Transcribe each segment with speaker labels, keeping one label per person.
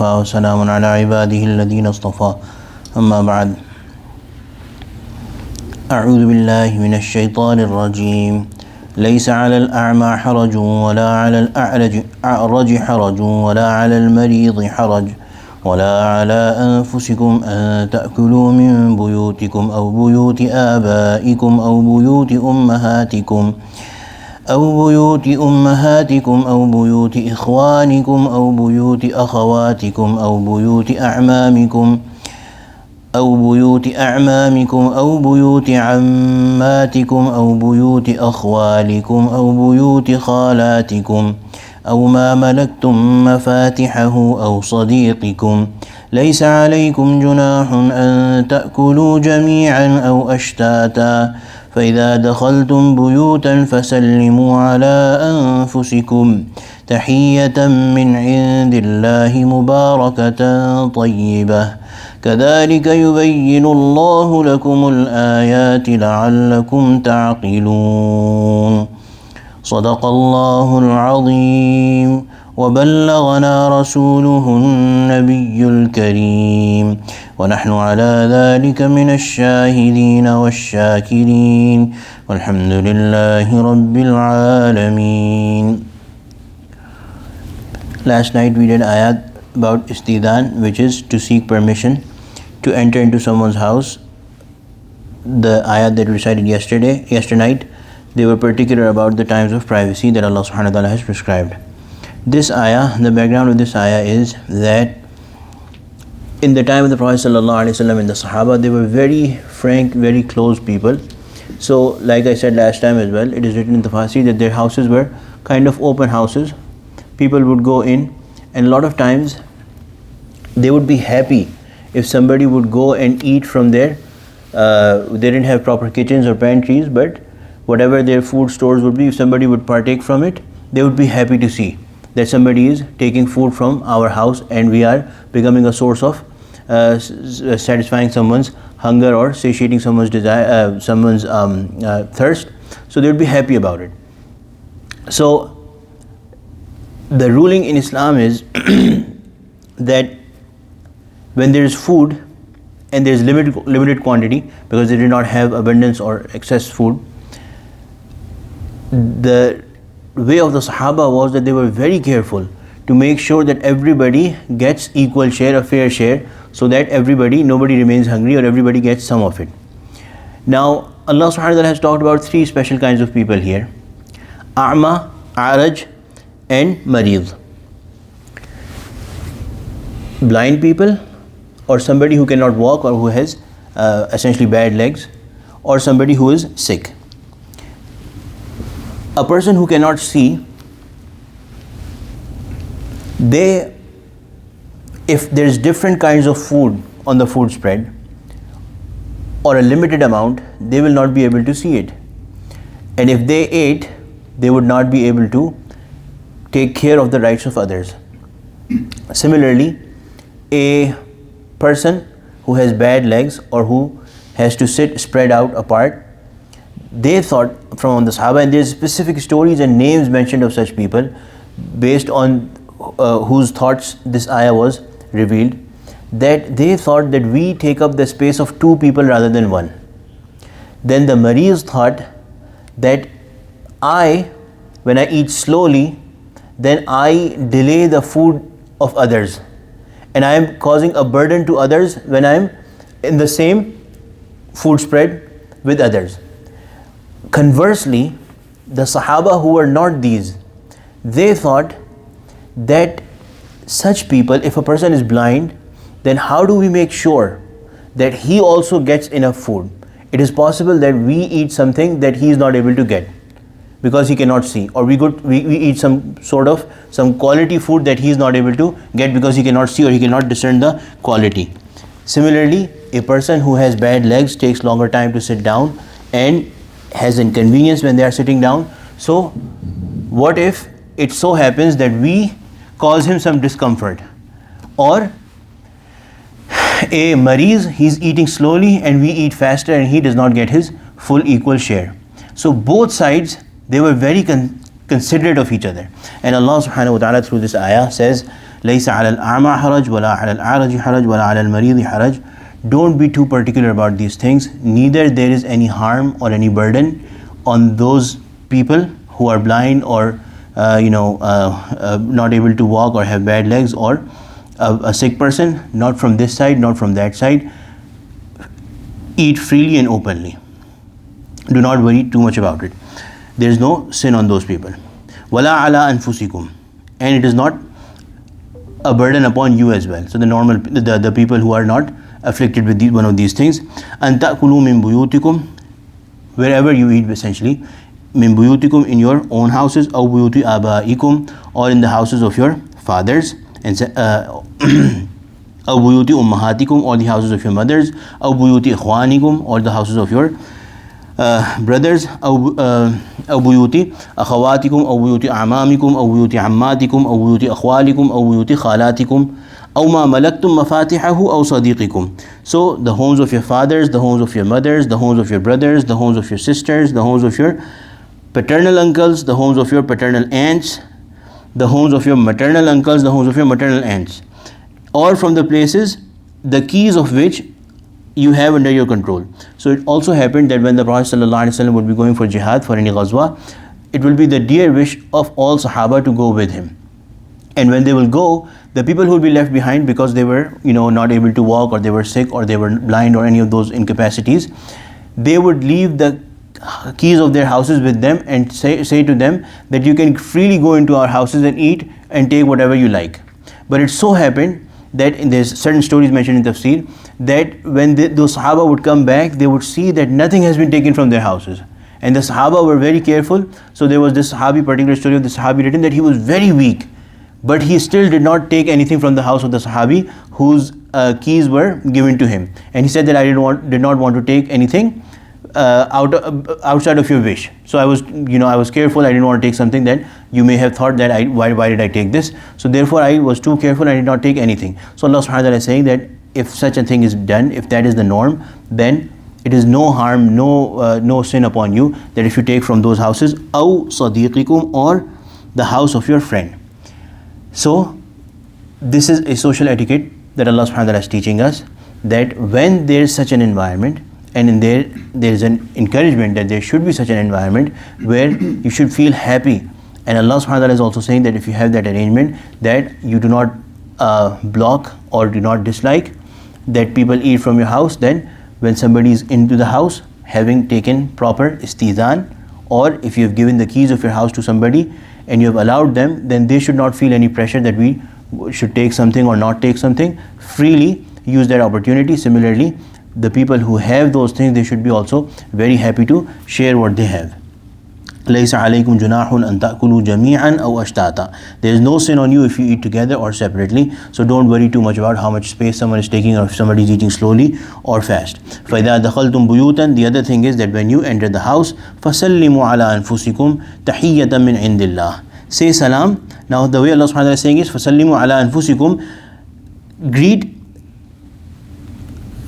Speaker 1: وسلام على عباده الذين اصطفى أما بعد أعوذ بالله من الشيطان الرجيم ليس على الأعمى حرج ولا على الأعرج حرج ولا على المريض حرج ولا على أنفسكم أن تأكلوا من بيوتكم أو بيوت آبائكم أو بيوت أمهاتكم أو بيوت إخوانكم أو بيوت أخواتكم أو بيوت أعمامكم أو بيوت عماتكم أو بيوت أخوالكم أو بيوت خالاتكم أو ما ملكتم مفاتحه أو صديقكم ليس عليكم جناح أن تأكلوا جميعا أو أشتاتا فإذا دخلتم بيوتا فسلموا على أنفسكم تحية من عند الله مباركة طيبة كذلك يبين الله لكم الآيات لعلكم تعقلون صدق الله العظيم وبلغنا رسوله النبي الكريم ونحن على ذلك من الشاهدين والشاكرين والحمد لله رب العالمين. Last night we did ayat about istidan, which is to seek permission to enter into someone's house. The ayat that we recited yesternight, they were particular about the times of privacy that Allah subhanahu wa ta'ala has prescribed. This ayah, the background of this ayah is that in the time of the Prophet sallallahu alaihi wasallam and the Sahaba, they were very frank, very close people. So like I said last time as well, it is written in the Farsi that their houses were kind of open houses. People would go in, and a lot of times they would be happy if somebody would go and eat from there. They didn't have proper kitchens or pantries, but whatever their food stores would be, if somebody would partake from it, they would be happy to see that somebody is taking food from our house and we are becoming a source of satisfying someone's hunger or satiating someone's desire, someone's thirst. So they would be happy about it. So the ruling in Islam is that when there is food and there is limited quantity, because they did not have abundance or excess food, the way of the Sahaba was that they were very careful to make sure that everybody gets equal share, a fair share, so that nobody remains hungry or everybody gets some of it. Now Allah subhanahu wa ta'ala has talked about three special kinds of people here: A'ma, A'raj and Mareed. Blind people, or somebody who cannot walk or who has essentially bad legs, or somebody who is sick. A person who cannot see, if there's different kinds of food on the food spread or a limited amount, they will not be able to see it. And if they ate, they would not be able to take care of the rights of others. Similarly, a person who has bad legs or who has to sit spread out apart, they thought from the Sahaba, and there's specific stories and names mentioned of such people based on whose thoughts this ayah was revealed, that they thought that we take up the space of two people rather than one. Then the Mareez thought that when I eat slowly, then I delay the food of others, and I am causing a burden to others when I am in the same food spread with others. Conversely, the Sahaba who were not these, they thought that such people, if a person is blind, then how do we make sure that he also gets enough food? It is possible that we eat something that he is not able to get because he cannot see, or we eat some quality food that he is not able to get because he cannot see or he cannot discern the quality. Similarly, a person who has bad legs takes longer time to sit down and has inconvenience when they are sitting down. So what if it so happens that we cause him some discomfort? Or a Mareez, he's eating slowly and we eat faster and he does not get his full equal share. So both sides, they were very considerate of each other. And Allah subhanahu wa ta'ala through this ayah says لَيْسَ عَلَى الْأَعْمَى حَرَجْ وَلَا عَلَى الْأَعْرَجِ حَرَجْ وَلَا عَلَى الْمَرِيضِ حَرَجْ. Don't be too particular about these things. Neither there is any harm or any burden on those people who are blind or not able to walk or have bad legs, or a sick person, not from this side, not from that side. Eat freely and openly. Do not worry too much about it. There is no sin on those people. وَلَا عَلَىٰ أَنفُسِكُمْ. And it is not a burden upon you as well. So the people who are not afflicted with one of these things. أَن تَأْكُلُوا مِن بُيُوتِكُمْ. Wherever you eat, essentially. مِن بُيُوتِكُمْ, in your own houses. أَوْ بُيُوتِ آبَائِكُمْ, or in the houses of your fathers. And أَوْ بُيُوتِ أُمَّهَاتِكُمْ, or the houses of your mothers. أَوْ بُيُوتِ إِخْوَانِكُمْ, or the houses of your brothers. أو بيوت أخواتكم أو بيوت أعمامكم أو بيوت عماتكم أو بيوت أخوالكم أو بيوت خالاتكم أو ما ملكتم مفاتحه أو صديقكم. So the homes of your fathers, the homes of your mothers, the homes of your brothers, the homes of your sisters, the homes of your paternal uncles, the homes of your paternal aunts, the homes of your maternal uncles, the homes of your maternal aunts, or from the places the keys of which you have under your control. So it also happened that when the Prophet ﷺ would be going for jihad, for any ghazwa, it will be the dear wish of all Sahaba to go with him. And when they will go, the people who will be left behind, because they were not able to walk, or they were sick, or they were blind, or any of those incapacities, they would leave the keys of their houses with them and say to them that you can freely go into our houses and eat and take whatever you like. But it so happened that there's certain stories mentioned in Tafsir, that when those Sahaba would come back, they would see that nothing has been taken from their houses. And the Sahaba were very careful. So there was this Sahabi, particular story of the Sahabi written, that he was very weak, but he still did not take anything from the house of the Sahabi whose keys were given to him. And he said that I did not want to take anything outside of your wish. So I was careful. I didn't want to take something that you may have thought that why did I take this? So therefore I was too careful. I did not take anything. So Allah subhanahu wa ta'ala is saying that if such a thing is done, if that is the norm, then it is no harm, no sin upon you, that if you take from those houses, أَوْ صَدِيقِكُمْ, or the house of your friend. So this is a social etiquette that Allah subhanahu wa ta'ala is teaching us, that when there is such an environment, and in there is an encouragement that there should be such an environment where you should feel happy. And Allah subhanahu wa ta'ala is also saying that if you have that arrangement, that you do not block or do not dislike that people eat from your house, then when somebody is into the house, having taken proper istizan, or if you have given the keys of your house to somebody and you have allowed them, then they should not feel any pressure that we should take something or not take something. Freely use that opportunity. Similarly, the people who have those things, they should be also very happy to share what they have. لَيْسَ عَلَيْكُمْ جُنَاحٌ أَن تَأْكُلُوا جَمِيعًا أَوْ أَشْتَاتًا. There is no sin on you if you eat together or separately. So don't worry too much about how much space someone is taking, or if somebody is eating slowly or fast. فَإِذَا دَخَلْتُمْ بُيُوتًا. The other thing is that when you enter the house, فَسَلِّمُوا عَلَىٰ أَنفُسِكُمْ تَحِيَّةً مِّنْ عِنْدِ اللَّهِ. Say salam. Now the way Allah subhanahu wa ta'ala is saying is فَسَلِّمُوا عَلَىٰ أَنفُسِكُمْ.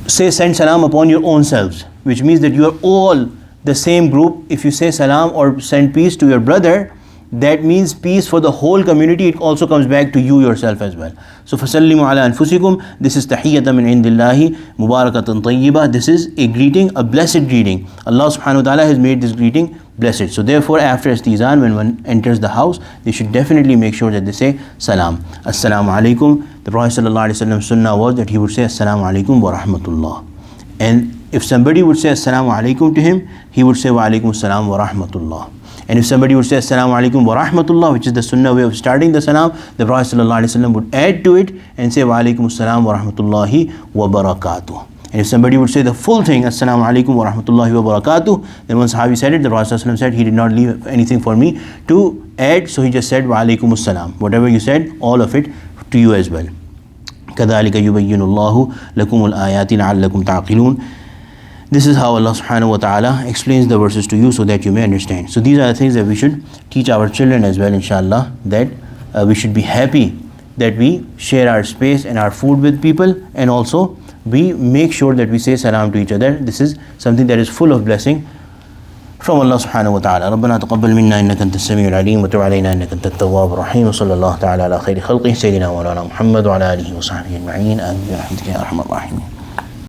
Speaker 1: Send salam upon your own selves, which means that you are all the same group. If you say salam or send peace to your brother, that means peace for the whole community. It also comes back to you yourself as well. So فَسَلِّمُوا عَلَىٰ أَنفُسِكُمْ. This is تَحِيَّةً مِّنْ عِنْدِ اللَّهِ مُبَارَكَةً طَيِّبَةً. This is a greeting, a blessed greeting. Allah subhanahu wa ta'ala has made this greeting blessed. So therefore, after istizan, when one enters the house, they should definitely make sure that they say salam. Assalamu alaikum. The Prophet ﷺ sunnah was that he would say assalamu alaikum wa rahmatullah. And if somebody would say assalamu alaikum to him, he would say wa alaikum assalam wa rahmatullah. And if somebody would say assalamu alaikum wa rahmatullah, which is the sunnah way of starting the salam, the Prophet ﷺ would add to it and say wa alaikum assalam wa rahmatullahi wa barakatuh. And if somebody would say the full thing, assalamu alaikum wa rahmatullahi wa barakatuh, then one Sahabi said it, the Prophet ﷺ said he did not leave anything for me to add, so he just said wa alaikum assalam. Whatever you said, all of it to you as well. كَذَلِكَ يُبَيِّنُ اللَّهُ لَكُمُ الْآيَاتِ لَعَلَّكُمْ تَعْقِلُونَ. This is how Allah subhanahu wa ta'ala explains the verses to you so that you may understand. So these are the things that we should teach our children as well, inshallah, that we should be happy that we share our space and our food with people, and also we make sure that we say salam to each other. This is something that is full of blessing. from Allah subhanahu wa ta'ala. ربنا تقبل منا إنك أنت السميع العليم وتب علينا إنك أنت التواب الرحيم وصلى الله تعالى على خير خلقه سيدنا مولانا محمد وعلى آله وصحبه أجمعين آمين برحمتك يا أرحم الراحمين.